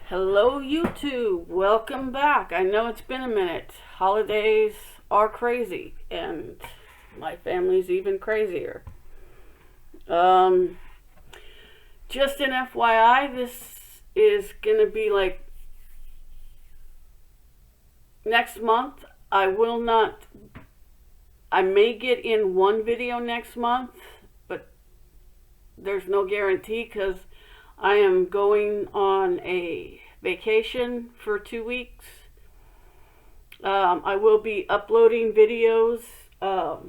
Hello YouTube, welcome back. I know it's been a minute. Holidays are crazy and my family's even crazier. Just an FYI, this is gonna be like next month. I may get in one video next month, but there's no guarantee because I am going on a vacation for 2 weeks. I will be uploading videos of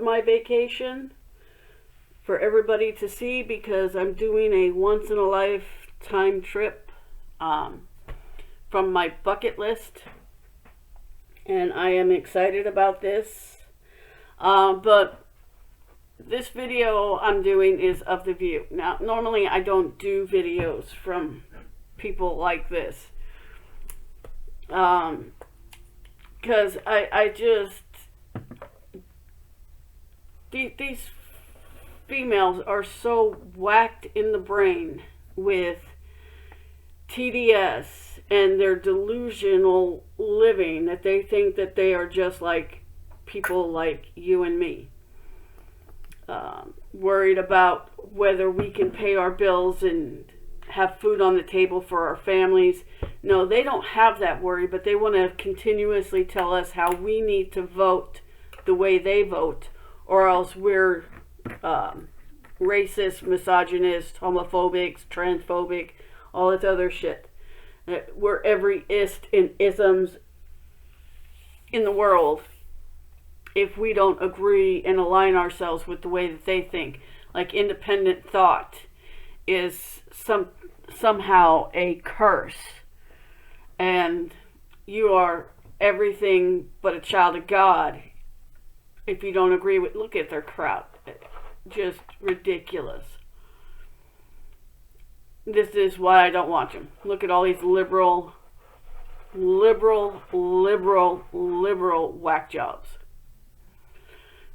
my vacation for everybody to see because I'm doing a once-in-a-lifetime trip from my bucket list. And I am excited about this. But this video I'm doing is of the view. Now, normally I don't do videos from people like this. Because I just... These females are so whacked in the brain with TDS and their delusional living that they think that they are just like people like you and me. Worried about whether we can pay our bills and have food on the table for our families. No, they don't have that worry, but they want to continuously tell us how we need to vote the way they vote, or else we're racist, misogynist, homophobic, transphobic, all this other shit. We're every ist and isms in the world if we don't agree and align ourselves with the way that they think. Like independent thought is somehow a curse. And you are everything but a child of God if you don't agree with, look at their crowd. Just ridiculous. This is why I don't watch them. Look at all these liberal whack jobs.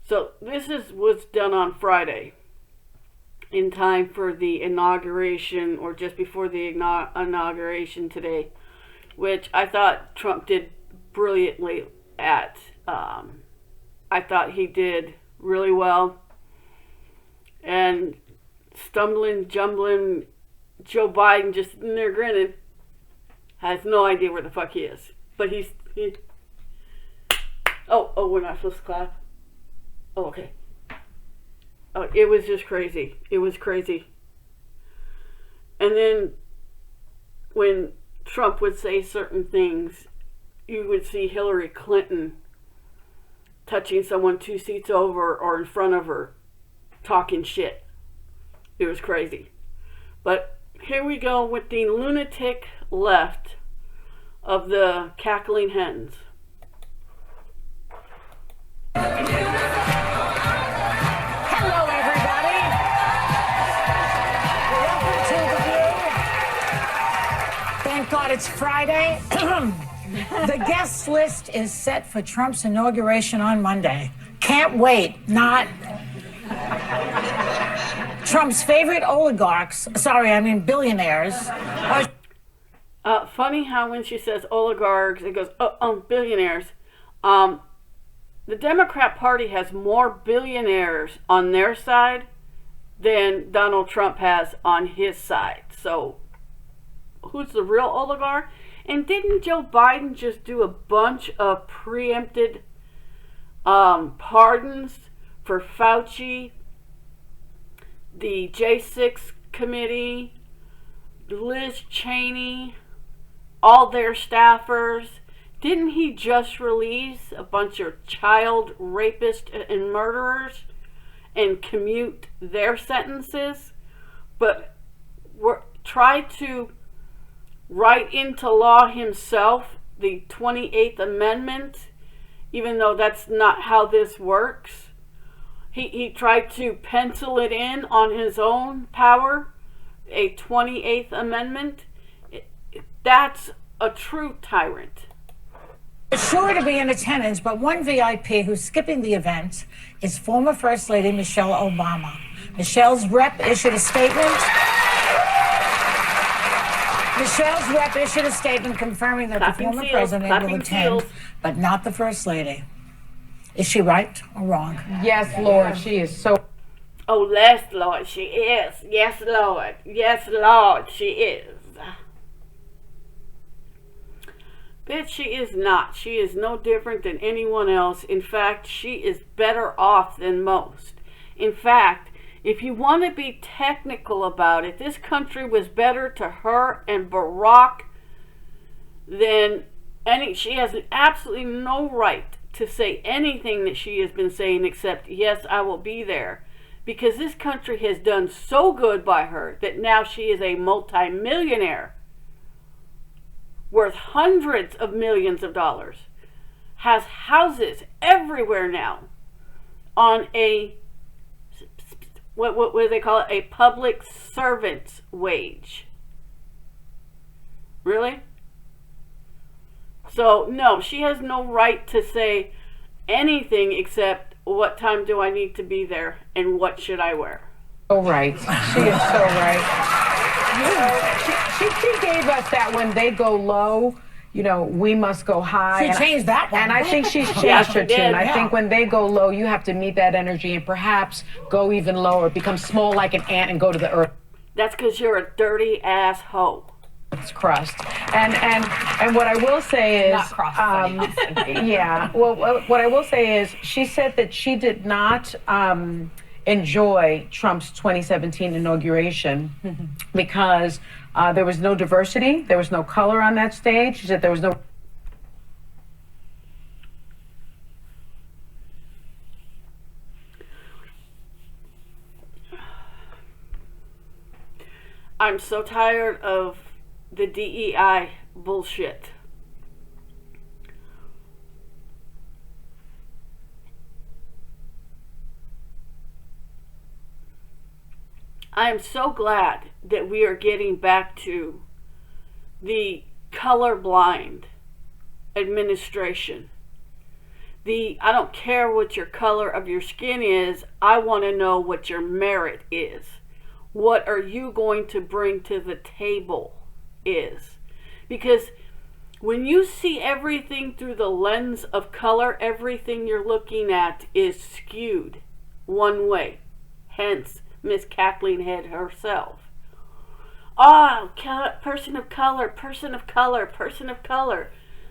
So this was done on Friday in time for the inauguration, or just before the inauguration today, which I thought Trump did brilliantly at. I thought he did really well. And stumbling, jumbling, Joe Biden just sitting there grinning, has no idea where the fuck he is. But he oh, we're not supposed to clap? Oh, okay. Oh, it was just crazy. It was crazy. And then when Trump would say certain things, you would see Hillary Clinton touching someone 2 seats over or in front of her, talking shit. It was crazy. But here we go with the lunatic left of the cackling hens. Hello, everybody. Welcome to The View. Thank God it's Friday. The guest list is set for Trump's inauguration on Monday. Can't wait. Not Trump's favorite oligarchs, billionaires. Funny how when she says oligarchs, it goes, billionaires. The Democrat Party has more billionaires on their side than Donald Trump has on his side. So, who's the real oligarch? And didn't Joe Biden just do a bunch of preempted pardons for Fauci, the J6 committee, Liz Cheney, all their staffers? Didn't he just release a bunch of child rapists and murderers and commute their sentences? But try to write into law himself the 28th Amendment, even though that's not how this works. He tried to pencil it in on his own power, a 28th Amendment. That's a true tyrant. Sure to be in attendance, but one VIP who's skipping the event is former First Lady Michelle Obama. Michelle's rep issued a statement Michelle's rep issued a statement confirming that Clapping the former seals, president will clapping attend, seals. but not the first lady. Is she right or wrong? Yes, Lord, she is so. Oh, yes, Lord, she is. Yes, Lord. Yes, Lord, she is. Bitch, she is not. She is no different than anyone else. In fact, she is better off than most. In fact, if you want to be technical about it, this country was better to her and Barack than any. She has absolutely no right to say anything that she has been saying except, yes, I will be there. Because this country has done so good by her that now she is a multimillionaire worth hundreds of millions of dollars, has houses everywhere now on a, what do they call it, a public servant's wage. Really? So no, she has no right to say anything except, what time do I need to be there and what should I wear? So right. She is so right. She gave us that when they go low, we must go high. She changed that one. And I think she's changed Yeah, her she did, tune. I yeah. think when they go low, you have to meet that energy and perhaps go even lower, become small like an ant and go to the earth. That's because you're a dirty ass hoe. It's crust. And what I will say is, Not cross yeah. Well, what I will say is, she said that she did not enjoy Trump's 2017 inauguration because there was no diversity, there was no color on that stage. She said there was no. I'm so tired of the DEI bullshit. I am so glad that we are getting back to the colorblind administration. I don't care what your color of your skin is, I want to know what your merit is. What are you going to bring to the table is. Because when you see everything through the lens of color, everything you're looking at is skewed one way. Hence, Miss Kathleen Head herself. Oh, person of color, person of color, person of color.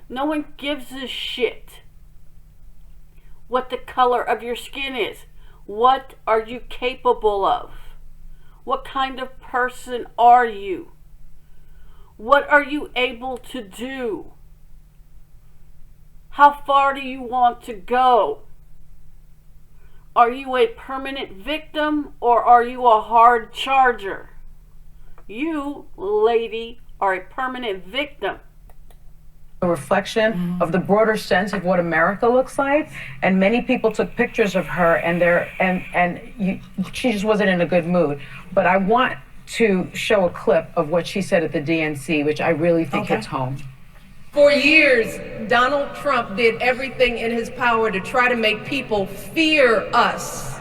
No one gives a shit what the color of your skin is. What are you capable of? What kind of person are you? What are you able to do? How far do you want to go? Are you a permanent victim or are you a hard charger? You, lady, are a permanent victim. A reflection of the broader sense of what America looks like, and many people took pictures of her, she just wasn't in a good mood. But I want to show a clip of what she said at the DNC, which I really think hits home. For years, Donald Trump did everything in his power to try to make people fear us.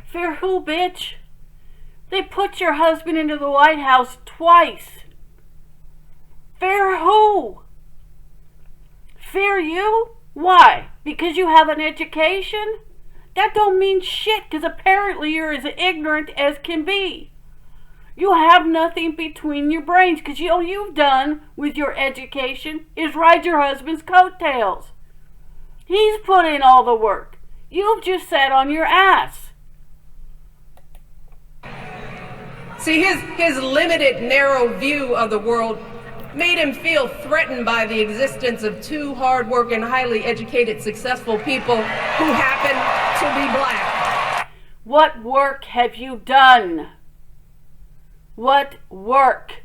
Fear who, bitch? They put your husband into the White House twice. Fear who? Fear you? Why? Because you have an education? That don't mean shit, because apparently you're as ignorant as can be. You have nothing between your brains, because all you've done with your education is ride your husband's coattails. He's put in all the work. You've just sat on your ass. See, his limited, narrow view of the world made him feel threatened by the existence of two hard-working, highly educated, successful people who happen to be black. What work have you done? What work?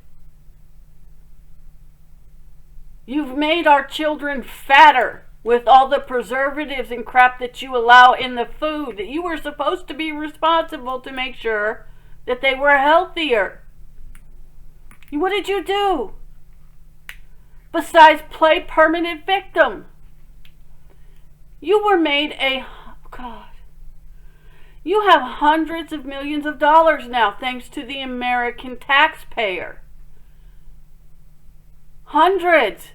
You've made our children fatter with all the preservatives and crap that you allow in the food that you were supposed to be responsible to make sure that they were healthier. What did you do? Besides play permanent victim. You were made God. You have hundreds of millions of dollars now thanks to the American taxpayer. Hundreds.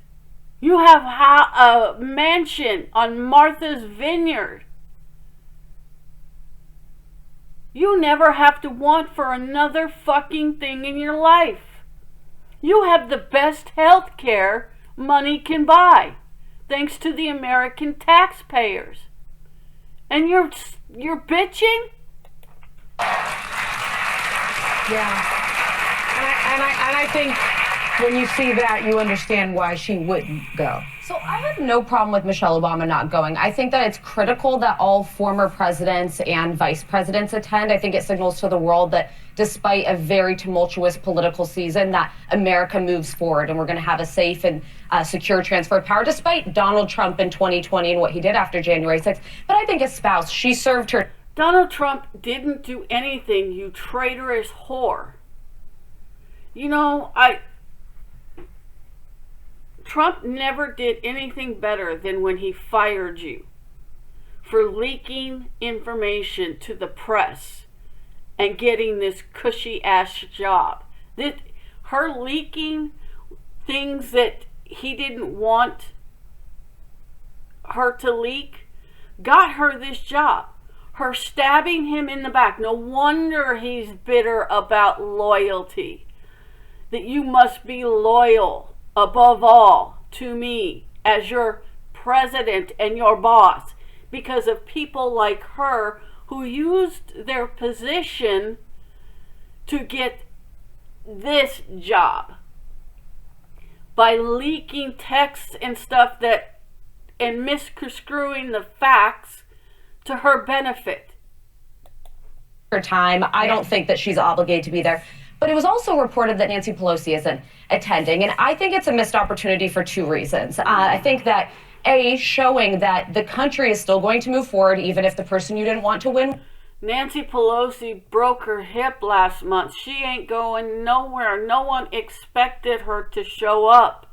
You have a mansion on Martha's Vineyard. You never have to want for another fucking thing in your life. You have the best health care money can buy, thanks to the American taxpayers. And you're bitching? Yeah. And I think when you see that, you understand why she wouldn't go. So I have no problem with Michelle Obama not going. I think that it's critical that all former presidents and vice presidents attend. I think it signals to the world that despite a very tumultuous political season, that America moves forward and we're going to have a safe and secure transfer of power, despite Donald Trump in 2020 and what he did after January 6th. But I think his spouse, she served her. Donald Trump didn't do anything, you traitorous whore. You know, Trump never did anything better than when he fired you for leaking information to the press and getting this cushy ass job. Her leaking things that he didn't want her to leak got her this job. Her stabbing him in the back. No wonder he's bitter about loyalty. That you must be loyal above all to me as your president and your boss because of people like her who used their position to get this job by leaking texts and stuff and misconstruing the facts to her benefit. Her time. I don't think that she's obligated to be there. But it was also reported that Nancy Pelosi isn't attending. And I think it's a missed opportunity for two reasons. I think that, A, showing that the country is still going to move forward, even if the person you didn't want to win. Nancy Pelosi broke her hip last month. She ain't going nowhere. No one expected her to show up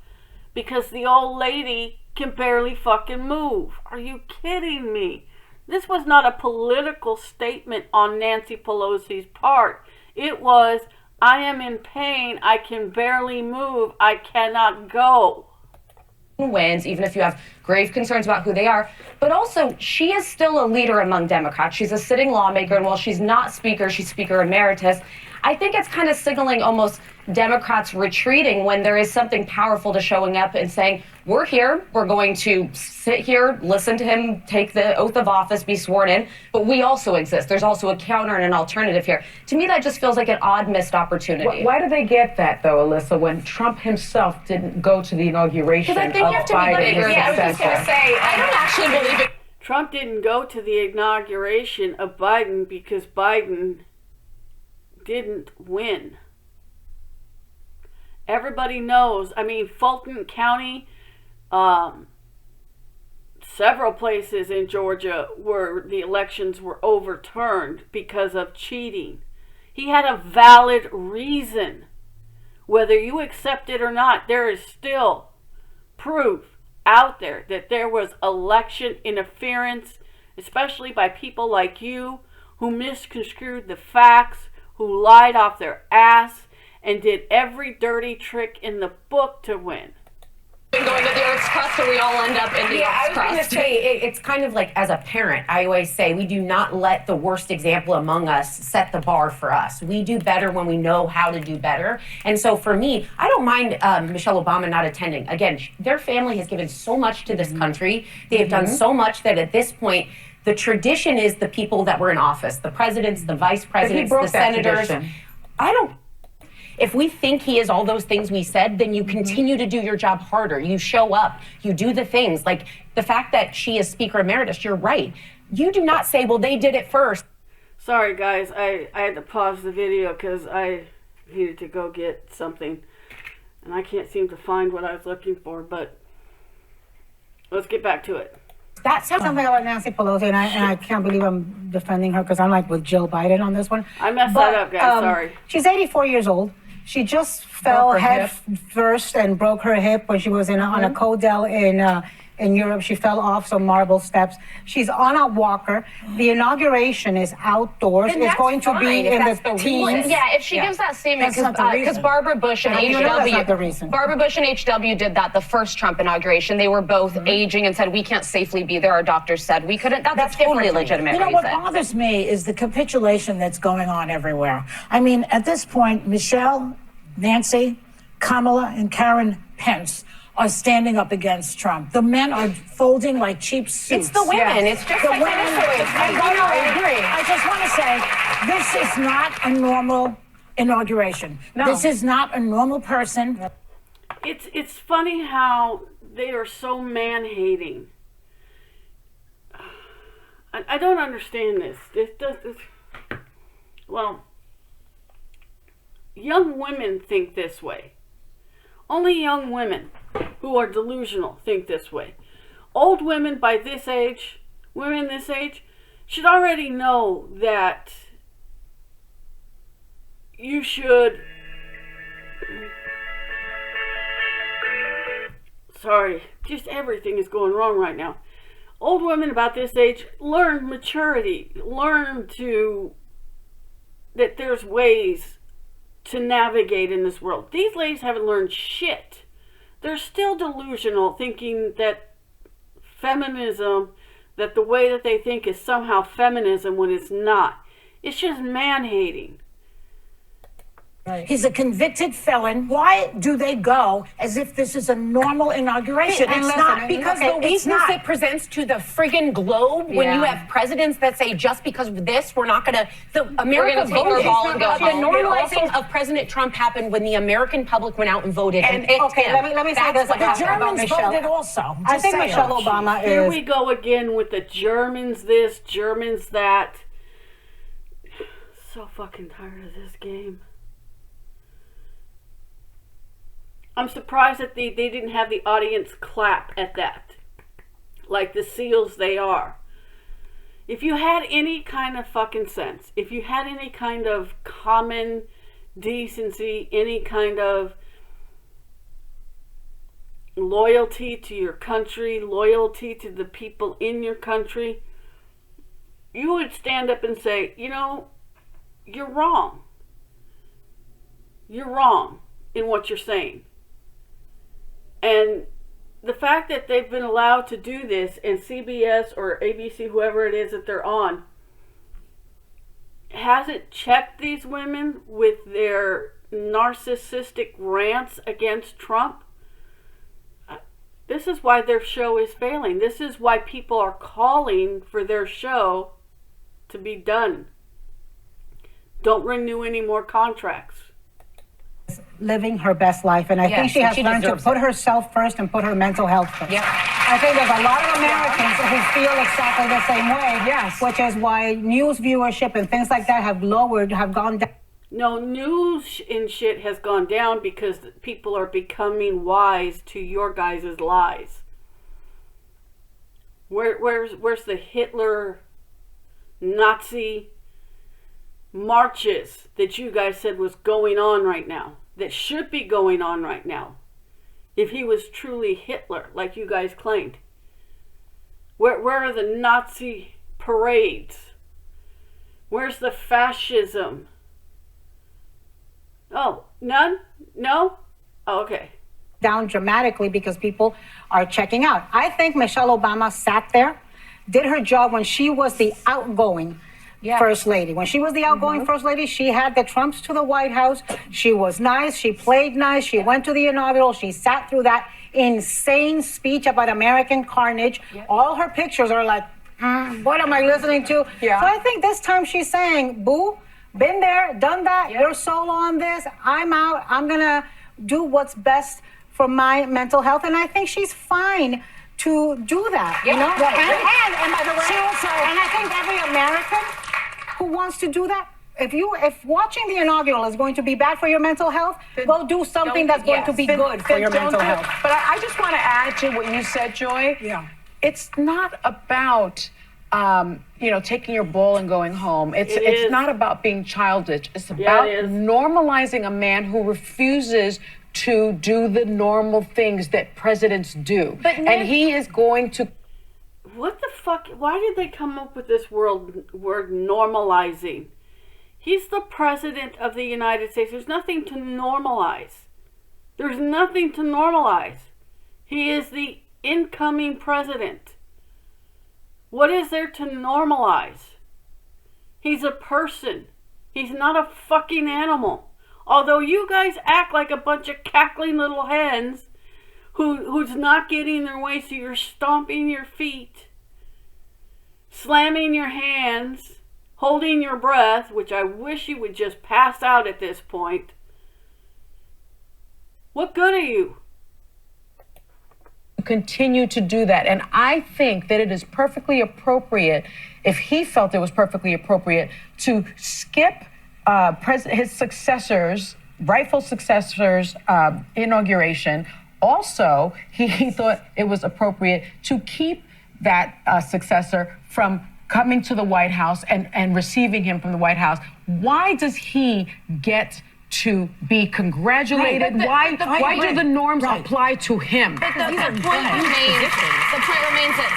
because the old lady can barely fucking move. Are you kidding me? This was not a political statement on Nancy Pelosi's part. It was, I am in pain. I can barely move. I cannot go. Wins, even if you have grave concerns about who they are. But also, she is still a leader among Democrats. She's a sitting lawmaker, and while she's not speaker, she's speaker emeritus. I think it's kind of signaling almost Democrats retreating when there is something powerful to showing up and saying, we're here, we're going to sit here, listen to him take the oath of office, be sworn in, but we also exist. There's also a counter and an alternative here. To me, that just feels like an odd missed opportunity. Why do they get that, though, Alyssa, when Trump himself didn't go to the inauguration of Biden? I was just going to say, I don't actually believe it. Trump didn't go to the inauguration of Biden because Biden didn't win. Everybody knows. I mean, Fulton County, several places in Georgia where the elections were overturned because of cheating. He had a valid reason. Whether you accept it or not, there is still proof out there that there was election interference, especially by people like you who misconstrued the facts, who lied off their ass and did every dirty trick in the book to win. Going to the Earth's crust, or we all end up in the Earth's crust. I was going to say, it's kind of like, as a parent, I always say, we do not let the worst example among us set the bar for us. We do better when we know how to do better. And so for me, I don't mind Michelle Obama not attending. Again, their family has given so much to this country. They have done so much that at this point, the tradition is the people that were in office, the presidents, the vice presidents, the senators. If we think he is all those things we said, then you continue to do your job harder. You show up, you do the things. Like the fact that she is Speaker Emeritus, you're right. You do not say, well, they did it first. Sorry, guys. I had to pause the video because I needed to go get something. And I can't seem to find what I was looking for, but let's get back to it. That sounds something about Nancy Pelosi, and I can't believe I'm defending her because I'm like with Jill Biden on this one. I messed that up, guys. Sorry. She's 84 years old. She just fell head first and broke her hip when she was on a Codell in Europe. She fell off some marble steps. She's on a walker. The inauguration is outdoors. And It's that's going to fine be if in that's the the teens. reason. Yeah, if she gives that statement, That's not the because reason. Barbara Bush and How do you know that's not the HW, reason? Barbara Bush and HW did that the first Trump inauguration. They were both aging and said, we can't safely be there. Our doctors said we couldn't. That's a totally different. legitimate You know reason. what bothers me is the capitulation that's going on everywhere. I mean, at this point, Michelle, Nancy, Kamala, and Karen Pence are standing up against Trump. The men are folding like cheap suits. It's the women. It's just The like women. I agree. I just want to say, this is not a normal inauguration. No. This is not a normal person. It's funny how they are so man-hating. I don't understand this. Well, young women think this way. Only young women who are delusional think this way. Old women by this age, women this age, should already know that you should... Sorry, just everything is going wrong right now. Old women about this age learn maturity, learn that there's ways to navigate in this world. These ladies haven't learned shit. They're still delusional, thinking that feminism, that the way that they think is somehow feminism when it's not. It's just man-hating. He's a convicted felon. Why do they go as if this is a normal inauguration? And It's listen, not. because the It's weakness not. it presents to the friggin' globe when you have presidents that say just because of this we're not gonna America gonna take our voted. ball and go The home. normalizing of President Trump happened when the American public went out and voted and picked Okay, him. let me say That's this what about happened. Germans voted also. I think saying. Michelle Obama Here is. we go again with the Germans this, Germans that. So fucking tired of this game. I'm surprised that they didn't have the audience clap at that. Like the seals they are. If you had any kind of fucking sense, if you had any kind of common decency, any kind of loyalty to your country, loyalty to the people in your country, you would stand up and say, you know, you're wrong. You're wrong in what you're saying. And the fact that they've been allowed to do this, and CBS or ABC, whoever it is that they're on, hasn't checked these women with their narcissistic rants against Trump, this is why their show is failing. This is why people are calling for their show to be done. Don't renew any more contracts. Living her best life, and I think she has learned to put herself first and put her mental health first. Yeah. I think there's a lot of Americans who feel exactly the same way. Yes. Which is why news viewership and things like that have gone down. No, news and shit has gone down because people are becoming wise to your guys' lies. Where's the Hitler Nazi marches that you guys said was going on right now, that should be going on right now, if he was truly Hitler, like you guys claimed? Where are the Nazi parades? Where's the fascism? Oh, none? No? Oh, okay. Down dramatically because people are checking out. I think Michelle Obama sat there, did her job when she was the outgoing First Lady. When she was the outgoing First Lady, she had the Trumps to the White House. She was nice. She played nice. She went to the inaugural. She sat through that insane speech about American carnage. All her pictures are like, what am I listening to? Yeah. So I think this time she's saying, boo, been there, done that. You're solo on this. I'm out. I'm going to do what's best for my mental health. And I think she's fine to do that. You know? And by the way, and I think every American who wants to do that, if watching the inaugural is going to be bad for your mental health, go do something that's going to be good for your mental health. But I just want to add to what you said, Joy. Yeah. It's not about taking your ball and going home. It's is. not about being childish. It's about it is. normalizing a man who refuses to do the normal things that presidents do. And he is going to... What the fuck? Why did they come up with this word normalizing? He's the president of the United States. There's nothing to normalize. There's nothing to normalize. He is the incoming president. What is there to normalize? He's a person. He's not a fucking animal. Although you guys act like a bunch of cackling little hens who's not getting their way, so you're stomping your feet, slamming your hands, holding your breath, which I wish you would just pass out at this point. What good are you? Continue to do that. And I think that it is perfectly appropriate, if he felt it was perfectly appropriate, to skip his successors, rightful successors' inauguration. Also, he thought it was appropriate to keep that successor from coming to the White House and receiving him from the White House. Why does he get to be congratulated? Right, Why do the norms apply to him? The point remains that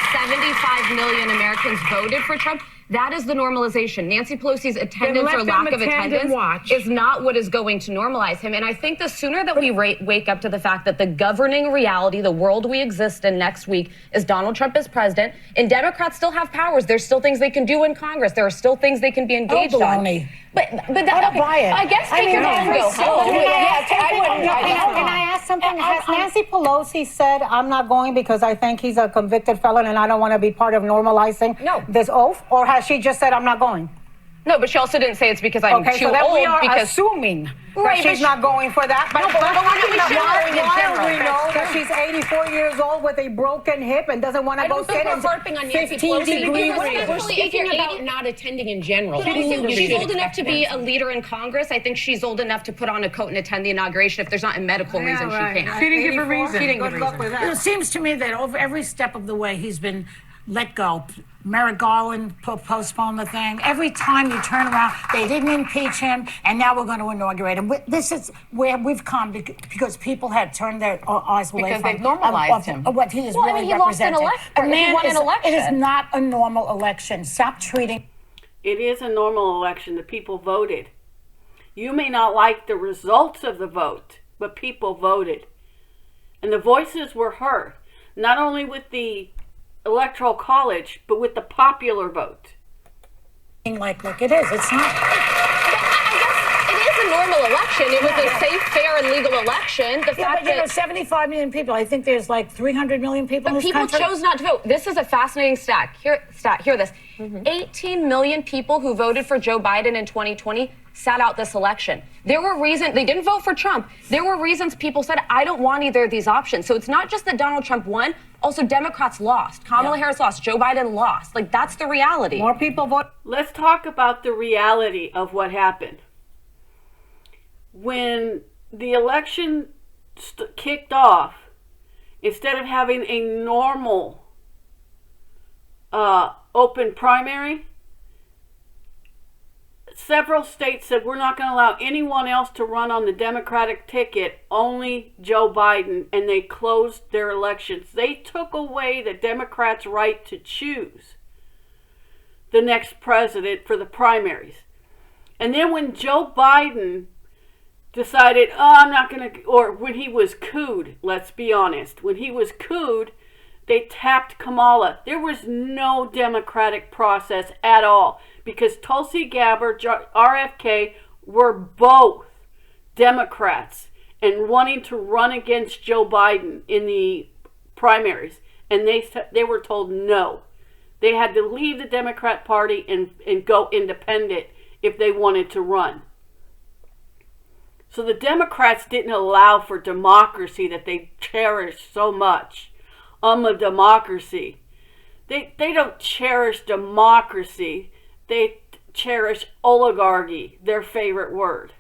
75 million Americans voted for Trump. That is the normalization. Nancy Pelosi's attendance or lack of attendance is not what is going to normalize him. And I think the sooner that we wake up to the fact that the governing reality, the world we exist in next week, is Donald Trump as president, and Democrats still have powers. There's still things they can do in Congress. There are still things they can be engaged on. But that, okay, I guess take your time and go home. Can I ask something? Has Nancy Pelosi said, I'm not going because I think he's a convicted felon and I don't want to be part of normalizing this oath? Or has she just said, I'm not going? No, but she also didn't say it's because I'm too so then old. we are because assuming that she's not going for that. But why do we know that she's 84 years old with a broken hip and doesn't want to go sit in 15-degree weather? We're speaking about not attending in general. She's old enough to be a leader in Congress. I think she's old enough to put on a coat and attend the inauguration if there's not a medical reason she can't. She didn't give a reason. It seems to me that over every step of the way he's been let go. Merrick Garland postponed the thing. Every time you turn around, they didn't impeach him, and now we're going to inaugurate him. This is where we've come because people had turned their eyes away because from they've normalized him. What he is really he lost an representing. he won an election. It is not a normal election. Stop treating. It is a normal election. The people voted. You may not like the results of the vote, but people voted. And the voices were heard, not only with the Electoral College, but with the popular vote. Like it is. It's not. I guess it is a normal election. It was a safe, fair, and legal election. The fact that 75 million people. I think there's like 300 million people in this people country. chose not to vote. This is a fascinating stat. Hear this. 18 million people who voted for Joe Biden in 2020 sat out this election. There were reasons they didn't vote for Trump. There were reasons people said, I don't want either of these options. So it's not just that Donald Trump won. Also, Democrats lost. Kamala Harris lost. Joe Biden lost. Like, that's the reality. More people vote. Let's talk about the reality of what happened. When the election kicked off, instead of having a normal open primary, several states said we're not going to allow anyone else to run on the Democratic ticket, only Joe Biden, and they closed their elections. They took away the Democrats' right to choose the next president for the primaries. And then when Joe Biden decided, I'm not going to, or when he was cooed, let's be honest, when he was cooed, they tapped Kamala. There was no democratic process at all because Tulsi Gabbard, RFK were both Democrats and wanting to run against Joe Biden in the primaries. And they were told no. They had to leave the Democrat Party and go independent if they wanted to run. So the Democrats didn't allow for democracy that they cherish so much. A democracy. They don't cherish democracy. They cherish oligarchy, their favorite word.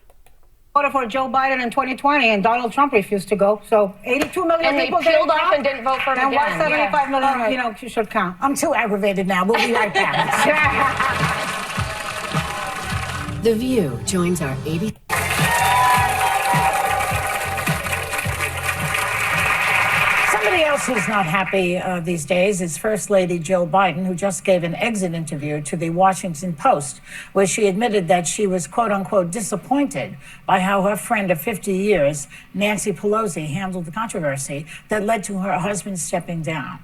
Voted for Joe Biden in 2020 and Donald Trump refused to go. So 82 million and people they peeled off and didn't vote for him and again. why 75 million, should count. I'm too aggravated now. We'll be right back. The View joins our 80. else who's not happy these days is First Lady Jill Biden, who just gave an exit interview to the Washington Post, where she admitted that she was, quote unquote, disappointed by how her friend of 50 years, Nancy Pelosi, handled the controversy that led to her husband stepping down.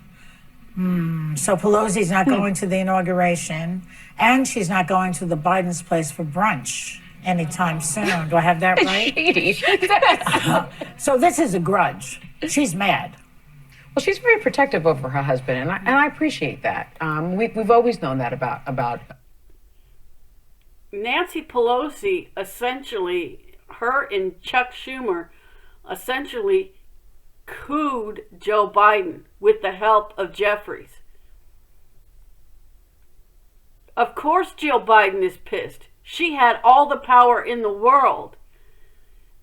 So Pelosi's not going to the inauguration, and she's not going to the Biden's place for brunch anytime soon. Do I have that right? Shady. So this is a grudge. She's mad. Well, she's very protective over her husband, and I appreciate that. We've always known that about Nancy Pelosi, essentially, her and Chuck Schumer, essentially cooed Joe Biden with the help of Jeffries. Of course Jill Biden is pissed. She had all the power in the world.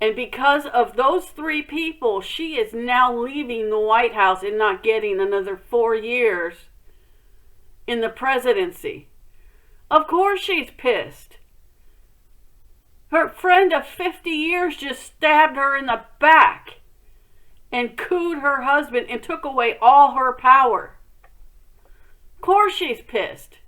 And because of those three people, she is now leaving the White House and not getting another 4 years in the presidency. Of course she's pissed. Her friend of 50 years just stabbed her in the back and cooed her husband and took away all her power. Of course she's pissed.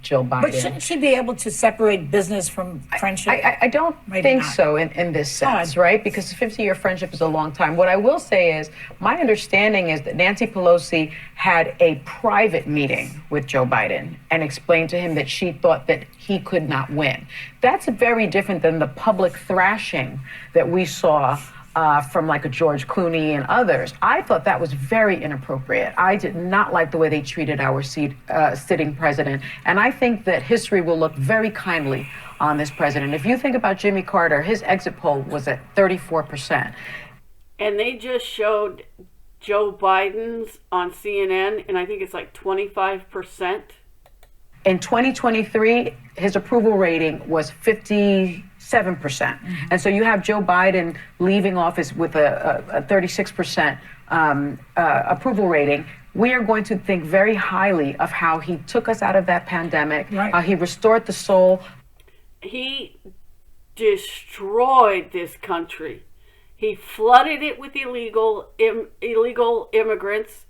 Jill Biden. But shouldn't she be able to separate business from friendship? I don't think so in this sense, right? Because a 50-year friendship is a long time. What I will say is, my understanding is that Nancy Pelosi had a private meeting with Joe Biden and explained to him that she thought that he could not win. That's very different than the public thrashing that we saw from like a George Clooney and others. I thought that was very inappropriate. I did not like the way they treated our sitting president. And I think that history will look very kindly on this president. If you think about Jimmy Carter, his exit poll was at 34%. And they just showed Joe Biden's on CNN, and I think it's like 25%. In 2023, his approval rating was 57%. And so you have Joe Biden leaving office with a 36% approval rating. We are going to think very highly of how he took us out of that pandemic, how he restored the soul. He destroyed this country. He flooded it with illegal immigrants.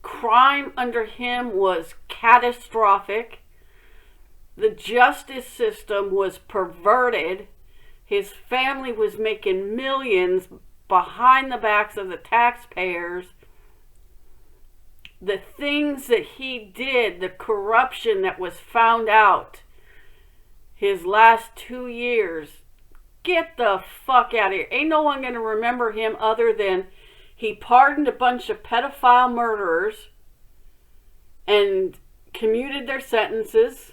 Crime under him was catastrophic. The justice system was perverted. His family was making millions behind the backs of the taxpayers. The things that he did, the corruption that was found out his last 2 years, get the fuck out of here. Ain't no one going to remember him other than he pardoned a bunch of pedophile murderers and commuted their sentences.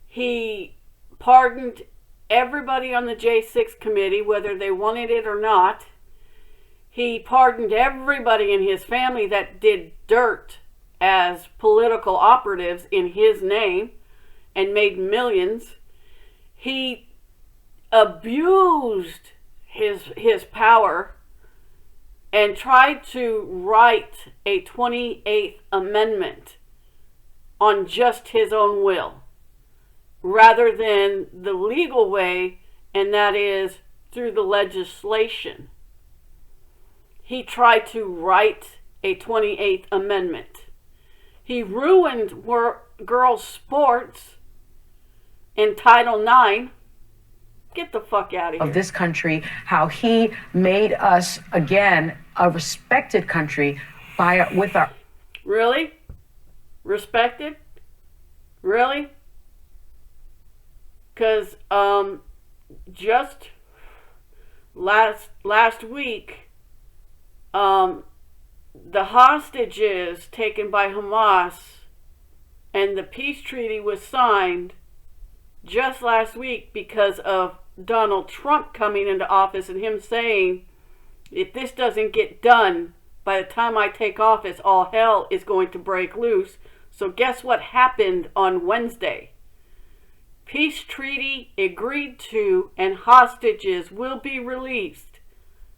He pardoned everybody on the J6 committee, whether they wanted it or not. He pardoned everybody in his family that did dirt as political operatives in his name and made millions. He abused his power and tried to write a 28th Amendment on just his own will, rather than the legal way, and that is through the legislation. He tried to write a 28th Amendment. He ruined girls' sports in Title IX. Get the fuck out of here. Of this country, how he made us, again, a respected country with our... Really? Respected? Really? Because just last week, the hostages taken by Hamas and the peace treaty was signed just last week because of Donald Trump coming into office and him saying, if this doesn't get done by the time I take office, all hell is going to break loose. So guess what happened on Wednesday? Peace treaty agreed to, and hostages will be released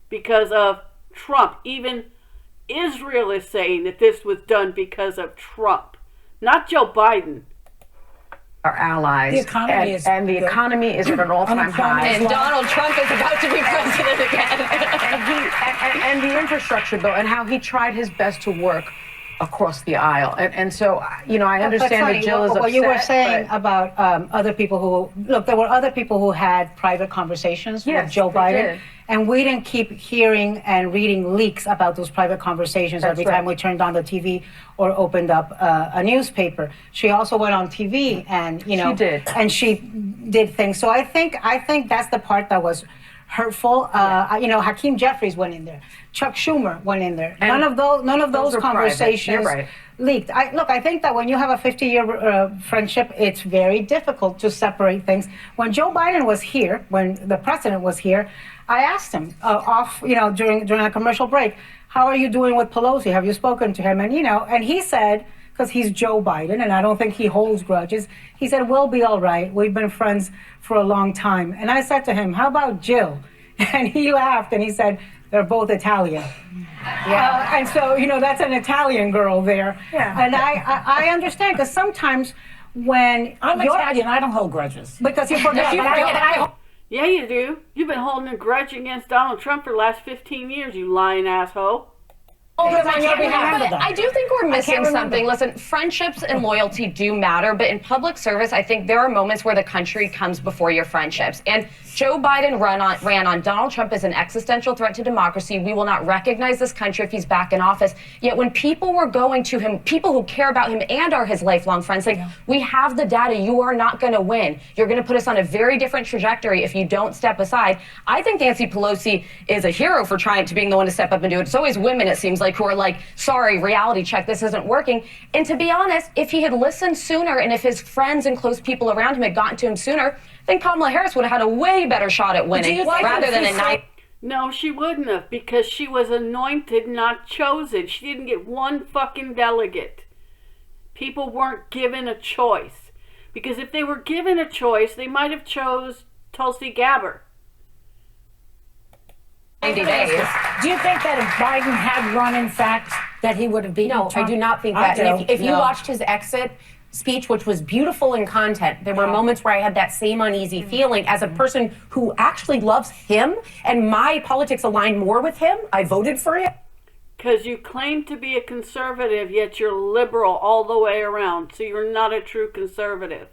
because of Trump. Even Israel is saying that this was done because of Trump, not Joe Biden. Our allies, the economy and the economy is at an all-time high. And Donald Trump is about to be president again. infrastructure bill and how he tried his best to work across the aisle. And so, you know, I understand that Jill is upset. What you were saying but- about other people who, look, there were other people who had private conversations with Joe they Biden. did. And we didn't keep hearing and reading leaks about those private conversations every time we turned on the TV or opened up a newspaper. She also went on TV and, you know, She did. and she did things. So I think that's the part that was hurtful. You know, Hakeem Jeffries went in there. Chuck Schumer went in there. And None of those are private. conversations You're right. leaked. I think that when you have a 50-year friendship, it's very difficult to separate things. When Joe Biden was here, when the president was here, I asked him during a commercial break, how are you doing with Pelosi? Have you spoken to him? And, you know, and he said, because he's Joe Biden, and I don't think he holds grudges, he said, we'll be all right. We've been friends for a long time. And I said to him, how about Jill? And he laughed and he said, they're both Italian. Yeah. And so, you know, that's an Italian girl there. Yeah. And I understand, because sometimes when I'm Italian, I don't hold grudges. because you forget. Yeah, you do. You've been holding a grudge against Donald Trump for the last 15 years, you lying asshole. I do think we're missing something. Listen, friendships and loyalty do matter, but in public service, I think there are moments where the country comes before your friendships. And Joe Biden ran on Donald Trump as an existential threat to democracy. We will not recognize this country if he's back in office. Yet when people were going to him, people who care about him and are his lifelong friends, like, we have the data. You are not going to win. You're going to put us on a very different trajectory if you don't step aside. I think Nancy Pelosi is a hero for trying to being the one to step up and do it. It's always women, it seems like, who are like, sorry, reality check, this isn't working. And to be honest, if he had listened sooner and if his friends and close people around him had gotten to him sooner, I think Kamala Harris would have had a way better shot at winning rather than a night. No, she wouldn't have, because she was anointed, not chosen. She didn't get one fucking delegate. People weren't given a choice. Because if they were given a choice, they might have chose Tulsi Gabbard. 90 days. Do you think that if Biden had run, in fact, that he would have beaten No, Trump? I do not think I that. And do. if you watched his exit speech, which was beautiful in content, there were moments where I had that same uneasy feeling as a person who actually loves him, and my politics aligned more with him. I voted for him. Because you claim to be a conservative, yet you're liberal all the way around. So you're not a true conservative.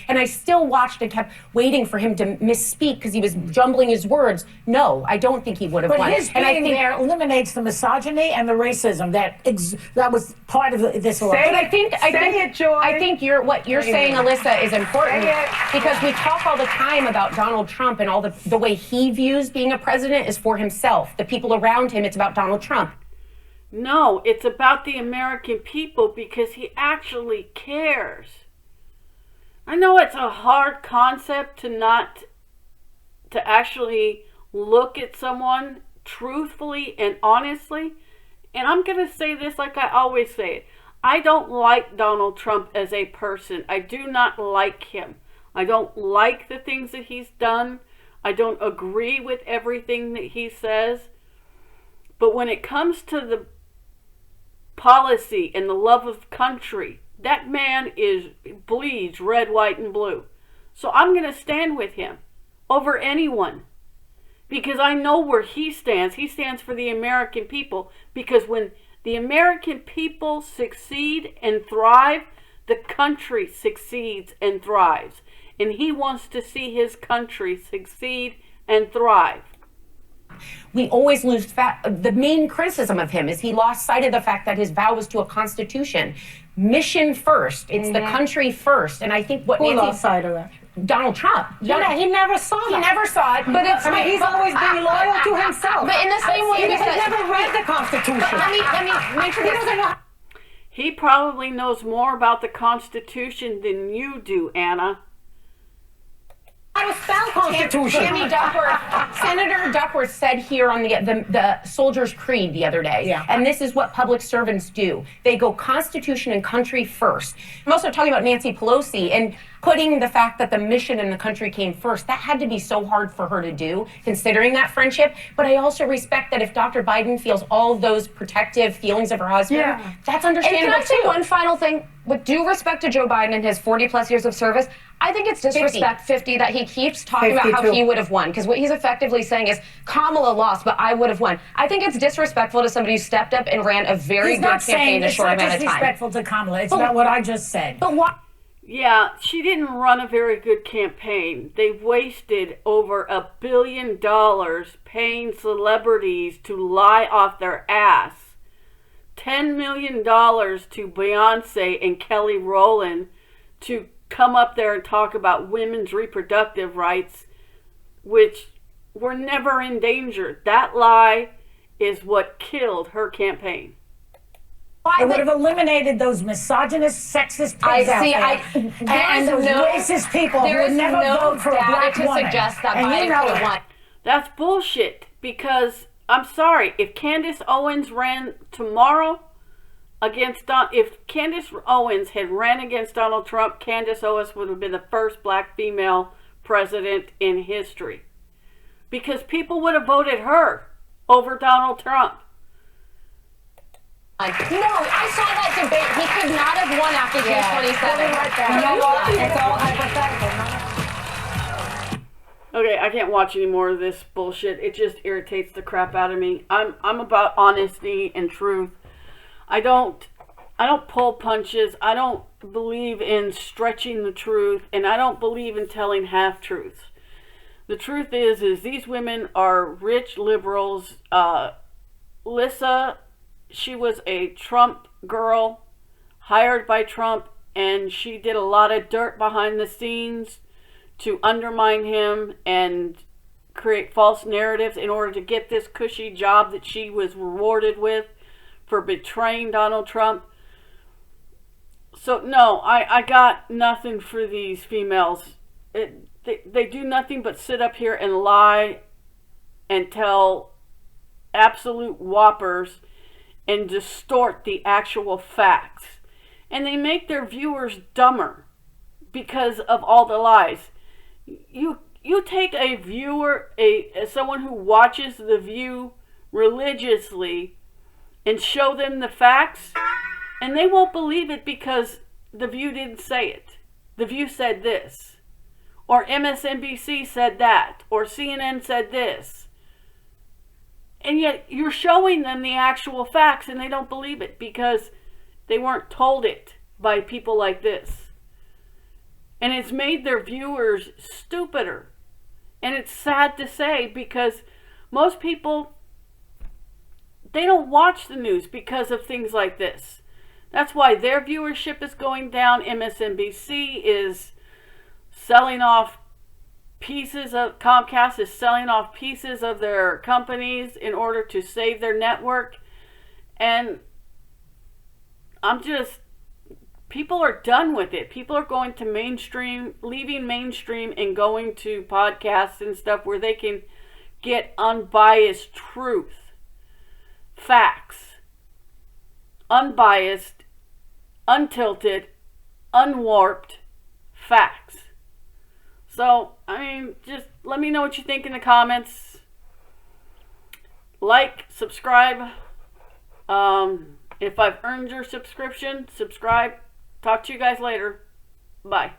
And I still watched and kept waiting for him to misspeak because he was jumbling his words. No, I don't think he would have But won. his And I being think there eliminates the misogyny and the racism that was part of this election. Say it, Joy. I think what you're saying, Alyssa, is important Say it. because we talk all the time about Donald Trump and all the way he views being a president is for himself. The people around him, it's about Donald Trump. No, it's about the American people, because he actually cares. I know it's a hard concept to actually look at someone truthfully and honestly. And I'm going to say this like I always say it. I don't like Donald Trump as a person. I do not like him. I don't like the things that he's done. I don't agree with everything that he says. But when it comes to the policy and the love of country, that man bleeds red, white, and blue. So I'm going to stand with him over anyone, because I know where he stands. He stands for the American people, because when the American people succeed and thrive, the country succeeds and thrives. And he wants to see his country succeed and thrive. We always lose the main criticism of him is he lost sight of the fact that his vow was to a constitution. Mission first. It's the country first. And I think what Who lost sight of that? Donald Trump. He never saw He that. never saw it. But it's He's always been loyal to himself. But in the same way, He's never read the Constitution. let me make sure He doesn't know. He probably knows more about the Constitution than you do, Anna. How to spell Constitution. Tammy Duckworth, Senator Duckworth said here on the Soldier's Creed the other day, and this is what public servants do. They go Constitution and country first. I'm also talking about Nancy Pelosi and putting the fact that the mission and the country came first. That had to be so hard for her to do, considering that friendship. But I also respect that if Dr. Biden feels all of those protective feelings of her husband, that's And understandable can I say too. one final thing? With due respect to Joe Biden and his 40 plus years of service, I think it's disrespect 50 that he keeps talking about how 52. he would have won, because what he's effectively saying is Kamala lost, but I would have won. I think it's disrespectful to somebody who stepped up and ran a very He's good not campaign saying in a it's short not amount of time. disrespectful to Kamala. It's about what I just said. But why? Yeah, she didn't run a very good campaign. They wasted over $1 billion paying celebrities to lie off their ass. $10 million to Beyonce and Kelly Rowland to come up there and talk about women's reproductive rights, which were never endangered. That lie is what killed her campaign. It would have eliminated those misogynist, sexist pigs out there. And those racist people who would never vote for a black woman. Suggest that And Biden you know could have it. won. That's bullshit, because I'm sorry, if Candace Owens ran tomorrow against if Candace Owens had ran against Donald Trump, Candace Owens would have been the first black female president in history, because people would have voted her over Donald Trump. No, I saw that debate. He could not have won after June 27th. You know what? It's all hypothetical. Okay, I can't watch any more of this bullshit. It just irritates the crap out of me. I'm about honesty and truth. I don't pull punches. I don't believe in stretching the truth, and I don't believe in telling half truths. The truth is these women are rich liberals. Lissa, she was a Trump girl, hired by Trump, and she did a lot of dirt behind the scenes to undermine him and create false narratives in order to get this cushy job that she was rewarded with for betraying Donald Trump. So no, I got nothing for these females. They do nothing but sit up here and lie and tell absolute whoppers and distort the actual facts. And they make their viewers dumber because of all the lies. You take a viewer, someone who watches The View religiously, and show them the facts, and they won't believe it because The View didn't say it. The View said this, or MSNBC said that, or CNN said this. And yet you're showing them the actual facts and they don't believe it because they weren't told it by people like this. And it's made their viewers stupider. And it's sad to say, because most people, they don't watch the news because of things like this. That's why their viewership is going down. MSNBC is selling off pieces of, Comcast is selling off pieces of their companies in order to save their network. And people are done with it. People are going to mainstream, leaving mainstream and going to podcasts and stuff where they can get unbiased truth, facts, unbiased, untilted, unwarped facts. So, I mean, just let me know what you think in the comments. Like, subscribe. If I've earned your subscription, subscribe. Talk to you guys later. Bye.